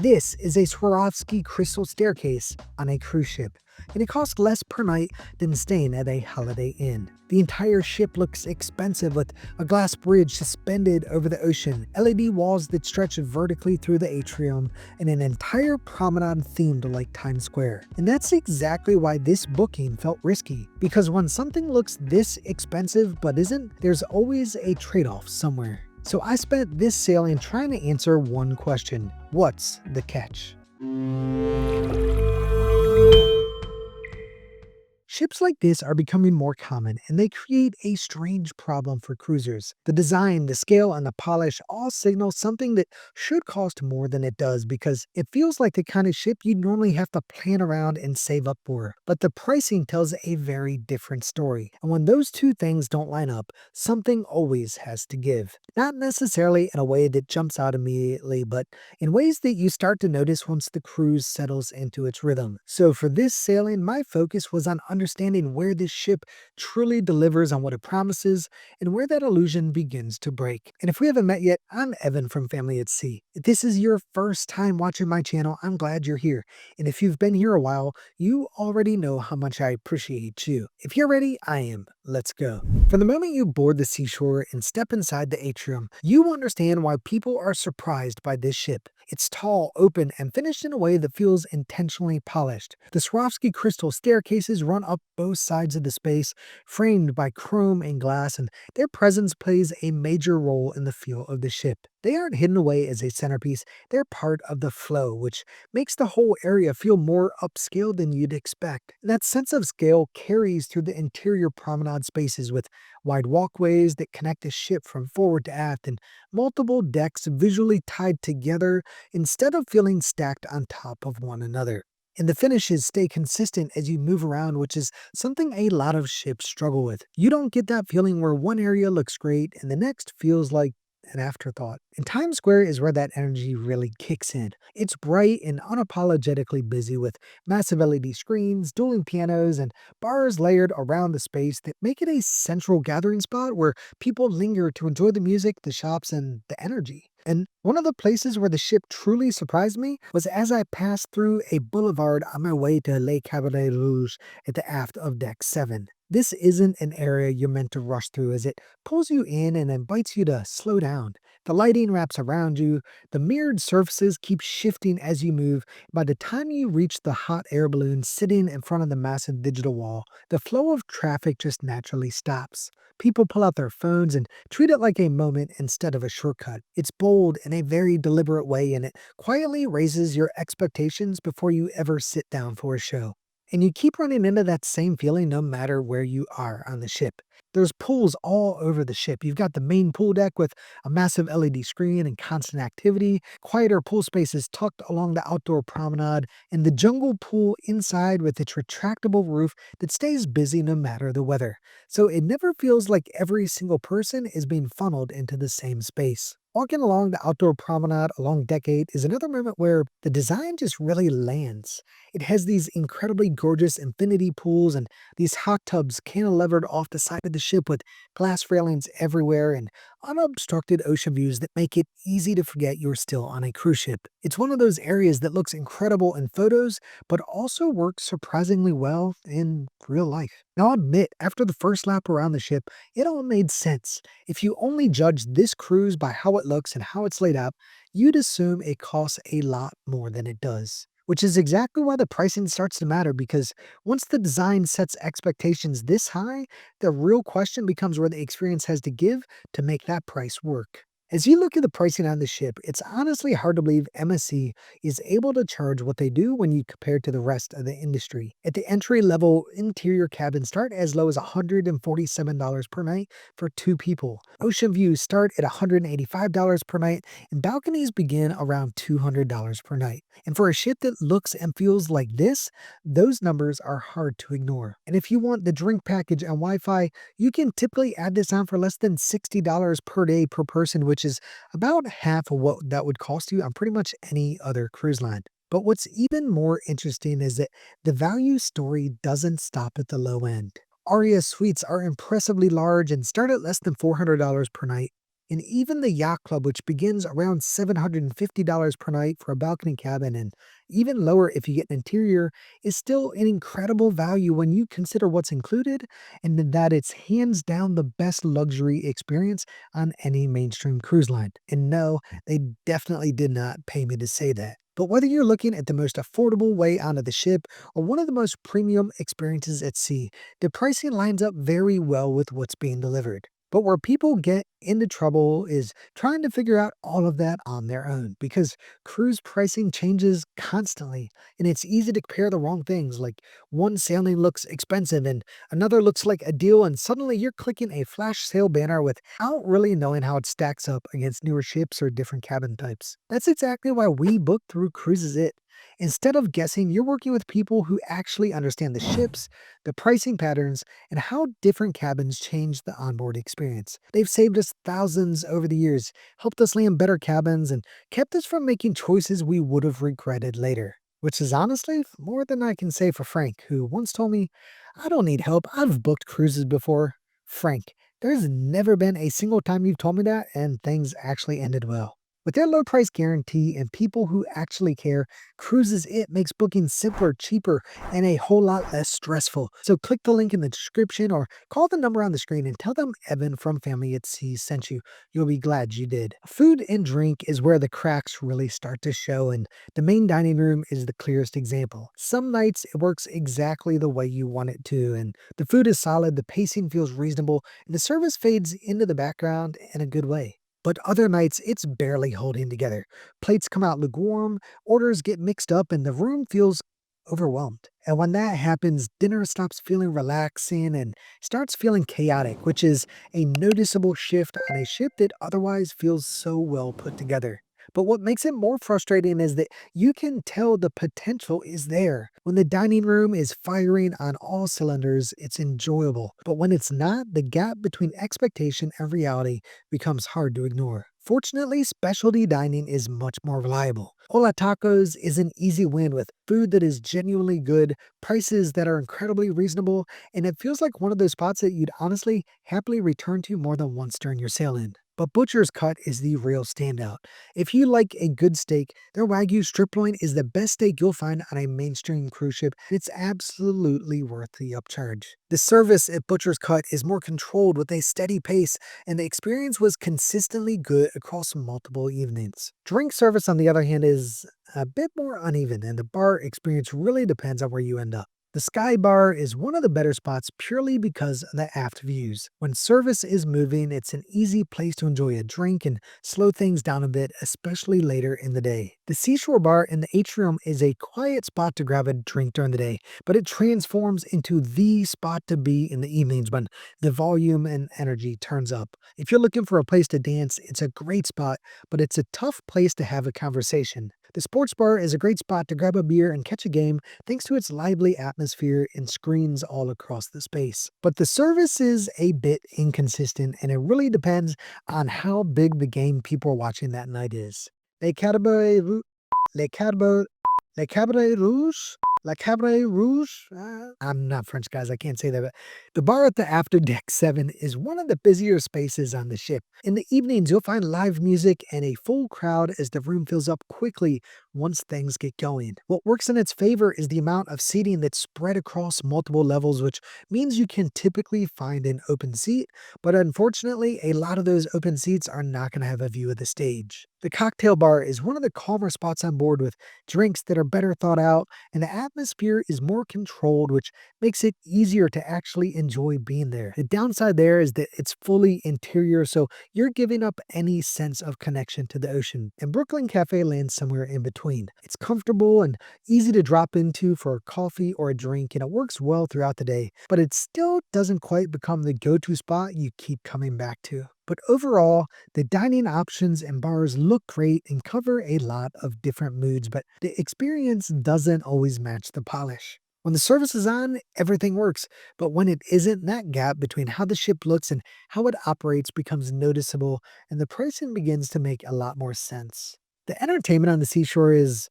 This is a Swarovski crystal staircase on a cruise ship, and it costs less per night than staying at a Holiday Inn. The entire ship looks expensive with a glass bridge suspended over the ocean, LED walls that stretch vertically through the atrium, and an entire promenade themed like Times Square. And that's exactly why this booking felt risky, because when something looks this expensive but isn't, there's always a trade-off somewhere. So I spent this sailing trying to answer one question: what's the catch? Ships like this are becoming more common, and they create a strange problem for cruisers. The design, the scale, and the polish all signal something that should cost more than it does, because it feels like the kind of ship you'd normally have to plan around and save up for. But the pricing tells a very different story, and when those two things don't line up, something always has to give. Not necessarily in a way that jumps out immediately, but in ways that you start to notice once the cruise settles into its rhythm. So for this sailing, my focus was on understanding where this ship truly delivers on what it promises and where that illusion begins to break. And if we haven't met yet, I'm Evan from Family at Sea. If this is your first time watching my channel, I'm glad you're here. And if you've been here a while, you already know how much I appreciate you. If you're ready, I am. Let's go. From the moment you board the Seashore and step inside the atrium, you understand why people are surprised by this ship. It's tall, open, and finished in a way that feels intentionally polished. The Swarovski crystal staircases run up both sides of the space, framed by chrome and glass, and their presence plays a major role in the feel of the ship. They aren't hidden away as a centerpiece, they're part of the flow, which makes the whole area feel more upscale than you'd expect. And that sense of scale carries through the interior promenade spaces, with wide walkways that connect the ship from forward to aft, and multiple decks visually tied together instead of feeling stacked on top of one another. And the finishes stay consistent as you move around, which is something a lot of ships struggle with. You don't get that feeling where one area looks great and the next feels like an afterthought. And Times Square is where that energy really kicks in. It's bright and unapologetically busy, with massive LED screens, dueling pianos, and bars layered around the space that make it a central gathering spot where people linger to enjoy the music, the shops, and the energy. And one of the places where the ship truly surprised me was as I passed through a boulevard on my way to Le Cabaret Rouge at the aft of Deck 7. This isn't an area you're meant to rush through, as it pulls you in and invites you to slow down. The lighting wraps around you, the mirrored surfaces keep shifting as you move. By the time you reach the hot air balloon sitting in front of the massive digital wall, the flow of traffic just naturally stops. People pull out their phones and treat it like a moment instead of a shortcut. It's bold in a very deliberate way, and it quietly raises your expectations before you ever sit down for a show. And you keep running into that same feeling no matter where you are on the ship. There's pools all over the ship. You've got the main pool deck with a massive LED screen and constant activity, quieter pool spaces tucked along the outdoor promenade, and the jungle pool inside with its retractable roof that stays busy no matter the weather. So it never feels like every single person is being funneled into the same space. Walking along the outdoor promenade along Deck 8 is another moment where the design just really lands. It has these incredibly gorgeous infinity pools and these hot tubs cantilevered off the side of the ship, with glass railings everywhere and unobstructed ocean views that make it easy to forget you're still on a cruise ship. It's one of those areas that looks incredible in photos, but also works surprisingly well in real life. Now, I'll admit, after the first lap around the ship, it all made sense. If you only judge this cruise by how it looks and how it's laid out, you'd assume it costs a lot more than it does. Which is exactly why the pricing starts to matter, because once the design sets expectations this high, the real question becomes where the experience has to give to make that price work. As you look at the pricing on the ship, it's honestly hard to believe MSC is able to charge what they do when you compare to the rest of the industry. At the entry-level interior cabins start as low as $147 per night for 2 people. Ocean views start at $185 per night, and balconies begin around $200 per night. And for a ship that looks and feels like this, those numbers are hard to ignore. And if you want the drink package and Wi-Fi, you can typically add this on for less than $60 per day per person, which is about half of what that would cost you on pretty much any other cruise line. But what's even more interesting is that the value story doesn't stop at the low end. Aria suites are impressively large and start at less than $400 per night. And even the yacht club, which begins around $750 per night for a balcony cabin and even lower if you get an interior, is still an incredible value when you consider what's included and that it's hands down the best luxury experience on any mainstream cruise line. And no, they definitely did not pay me to say that. But whether you're looking at the most affordable way onto the ship or one of the most premium experiences at sea, the pricing lines up very well with what's being delivered. But where people get into trouble is trying to figure out all of that on their own because cruise pricing changes constantly and it's easy to compare the wrong things. Like one sailing looks expensive and another looks like a deal, and suddenly you're clicking a flash sale banner without really knowing how it stacks up against newer ships or different cabin types. That's exactly why we book through Cruises It. Instead of guessing, you're working with people who actually understand the ships, the pricing patterns, and how different cabins change the onboard experience. They've saved us thousands over the years, helped us land better cabins, and kept us from making choices we would have regretted later. Which is honestly more than I can say for Frank, who once told me, I don't need help, I've booked cruises before. Frank, there's never been a single time you've told me that, and things actually ended well. With their low price guarantee and people who actually care, Cruises It makes booking simpler, cheaper, and a whole lot less stressful. So click the link in the description or call the number on the screen and tell them Evan from Family at Sea sent you. You'll be glad you did. Food and drink is where the cracks really start to show, and the main dining room is the clearest example. Some nights it works exactly the way you want it to, and the food is solid, the pacing feels reasonable, and the service fades into the background in a good way. But other nights, it's barely holding together. Plates come out lukewarm, orders get mixed up, and the room feels overwhelmed. And when that happens, dinner stops feeling relaxing and starts feeling chaotic, which is a noticeable shift on a ship that otherwise feels so well put together. But what makes it more frustrating is that you can tell the potential is there. When the dining room is firing on all cylinders, it's enjoyable. But when it's not, the gap between expectation and reality becomes hard to ignore. Fortunately, specialty dining is much more reliable. Hola Tacos is an easy win with food that is genuinely good, prices that are incredibly reasonable, and it feels like one of those spots that you'd honestly happily return to more than once during your sail-in. But Butcher's Cut is the real standout. If you like a good steak, their Wagyu strip loin is the best steak you'll find on a mainstream cruise ship. It's absolutely worth the upcharge. The service at Butcher's Cut is more controlled with a steady pace, and the experience was consistently good across multiple evenings. Drink service, on the other hand, is a bit more uneven, and the bar experience really depends on where you end up. The Sky Bar is one of the better spots purely because of the aft views. When service is moving, it's an easy place to enjoy a drink and slow things down a bit, especially later in the day. The Seashore Bar in the atrium is a quiet spot to grab a drink during the day, but it transforms into the spot to be in the evenings when the volume and energy turns up. If you're looking for a place to dance, it's a great spot, but it's a tough place to have a conversation. The sports bar is a great spot to grab a beer and catch a game thanks to its lively atmosphere and screens all across the space. But the service is a bit inconsistent, and it really depends on how big the game people are watching that night is. Les Cabaret, Les Cabaret, Les Cabaret Rouge? La Cabaret Rouge? I'm not French, guys. I can't say that. But the bar at the After Deck 7 is one of the busier spaces on the ship. In the evenings, you'll find live music and a full crowd as the room fills up quickly once things get going. What works in its favor is the amount of seating that's spread across multiple levels, which means you can typically find an open seat, but unfortunately, a lot of those open seats are not going to have a view of the stage. The cocktail bar is one of the calmer spots on board with drinks that are better thought out, and the atmosphere is more controlled, which makes it easier to actually enjoy being there. The downside there is that it's fully interior, so you're giving up any sense of connection to the ocean. And Brooklyn Cafe lands somewhere in between. It's comfortable and easy to drop into for a coffee or a drink, and it works well throughout the day, but it still doesn't quite become the go-to spot you keep coming back to. But overall, the dining options and bars look great and cover a lot of different moods, but the experience doesn't always match the polish. When the service is on, everything works, but when it isn't, that gap between how the ship looks and how it operates becomes noticeable, and the pricing begins to make a lot more sense. The entertainment on the seashore is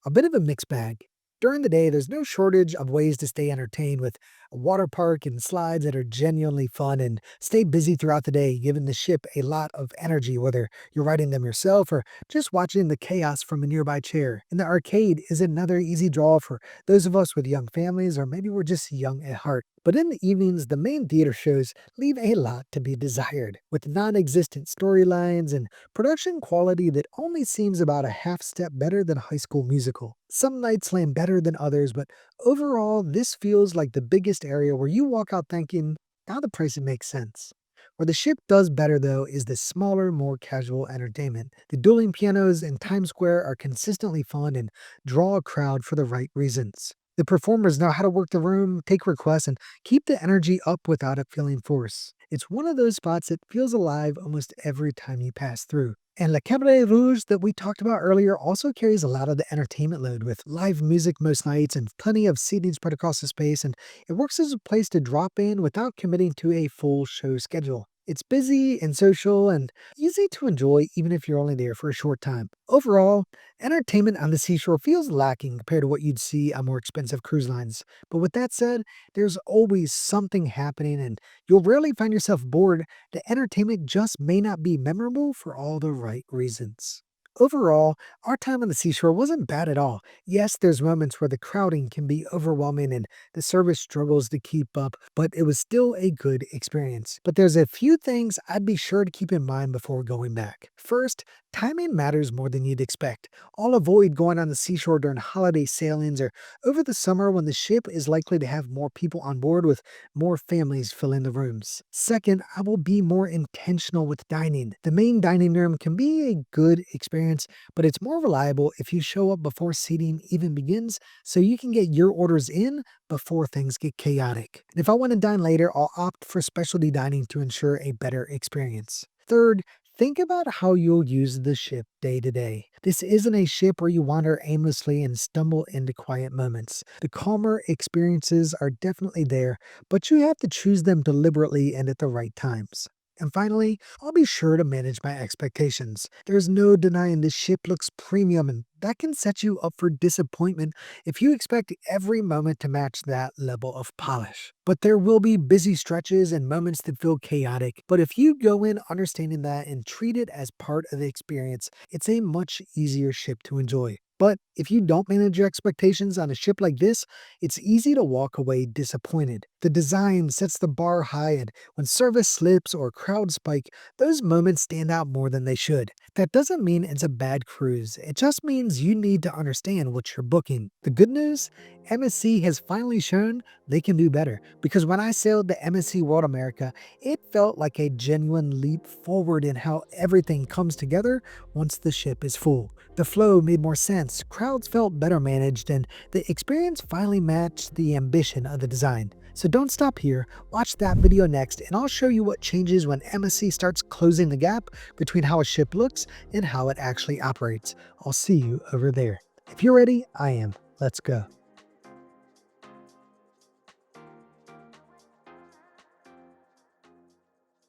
a bit of a mixed bag. During the day, there's no shortage of ways to stay entertained with a water park and slides that are genuinely fun and stay busy throughout the day, giving the ship a lot of energy, whether you're riding them yourself or just watching the chaos from a nearby chair. And the arcade is another easy draw for those of us with young families, or maybe we're just young at heart. But in the evenings, the main theater shows leave a lot to be desired, with non existent storylines and production quality that only seems about a half step better than a High School Musical. Some nights land better than others, but overall, this feels like the biggest area where you walk out thinking, now the pricing makes sense. Where the ship does better, though, is the smaller, more casual entertainment. The dueling pianos in Times Square are consistently fun and draw a crowd for the right reasons. The performers know how to work the room, take requests, and keep the energy up without it feeling forced. It's one of those spots that feels alive almost every time you pass through. And Le Cabaret Rouge that we talked about earlier also carries a lot of the entertainment load with live music most nights and plenty of seating spread across the space, and it works as a place to drop in without committing to a full show schedule. It's busy and social and easy to enjoy even if you're only there for a short time. Overall, entertainment on the seashore feels lacking compared to what you'd see on more expensive cruise lines. But with that said, there's always something happening and you'll rarely find yourself bored. The entertainment just may not be memorable for all the right reasons. Overall, our time on the seashore wasn't bad at all. Yes, there's moments where the crowding can be overwhelming and the service struggles to keep up, but it was still a good experience. But there's a few things I'd be sure to keep in mind before going back. First, timing matters more than you'd expect. I'll avoid going on the seashore during holiday sailings or over the summer when the ship is likely to have more people on board with more families filling the rooms. Second, I will be more intentional with dining. The main dining room can be a good experience, but it's more reliable if you show up before seating even begins so you can get your orders in before things get chaotic. And if I want to dine later, I'll opt for specialty dining to ensure a better experience. Third, think about how you'll use the ship day to day. This isn't a ship where you wander aimlessly and stumble into quiet moments. The calmer experiences are definitely there, but you have to choose them deliberately and at the right times. And finally, I'll be sure to manage my expectations. There's no denying this ship looks premium, and that can set you up for disappointment if you expect every moment to match that level of polish. But there will be busy stretches and moments that feel chaotic. But if you go in understanding that and treat it as part of the experience, it's a much easier ship to enjoy. But if you don't manage your expectations on a ship like this, it's easy to walk away disappointed. The design sets the bar high, and when service slips or crowds spike, those moments stand out more than they should. That doesn't mean it's a bad cruise, it just means you need to understand what you're booking. The good news? MSC has finally shown they can do better, because when I sailed the MSC World America, it felt like a genuine leap forward in how everything comes together once the ship is full. The flow made more sense, crowds felt better managed, and the experience finally matched the ambition of the design. So don't stop here, watch that video next, and I'll show you what changes when MSC starts closing the gap between how a ship looks and how it actually operates. I'll see you over there. If you're ready, I am. Let's go.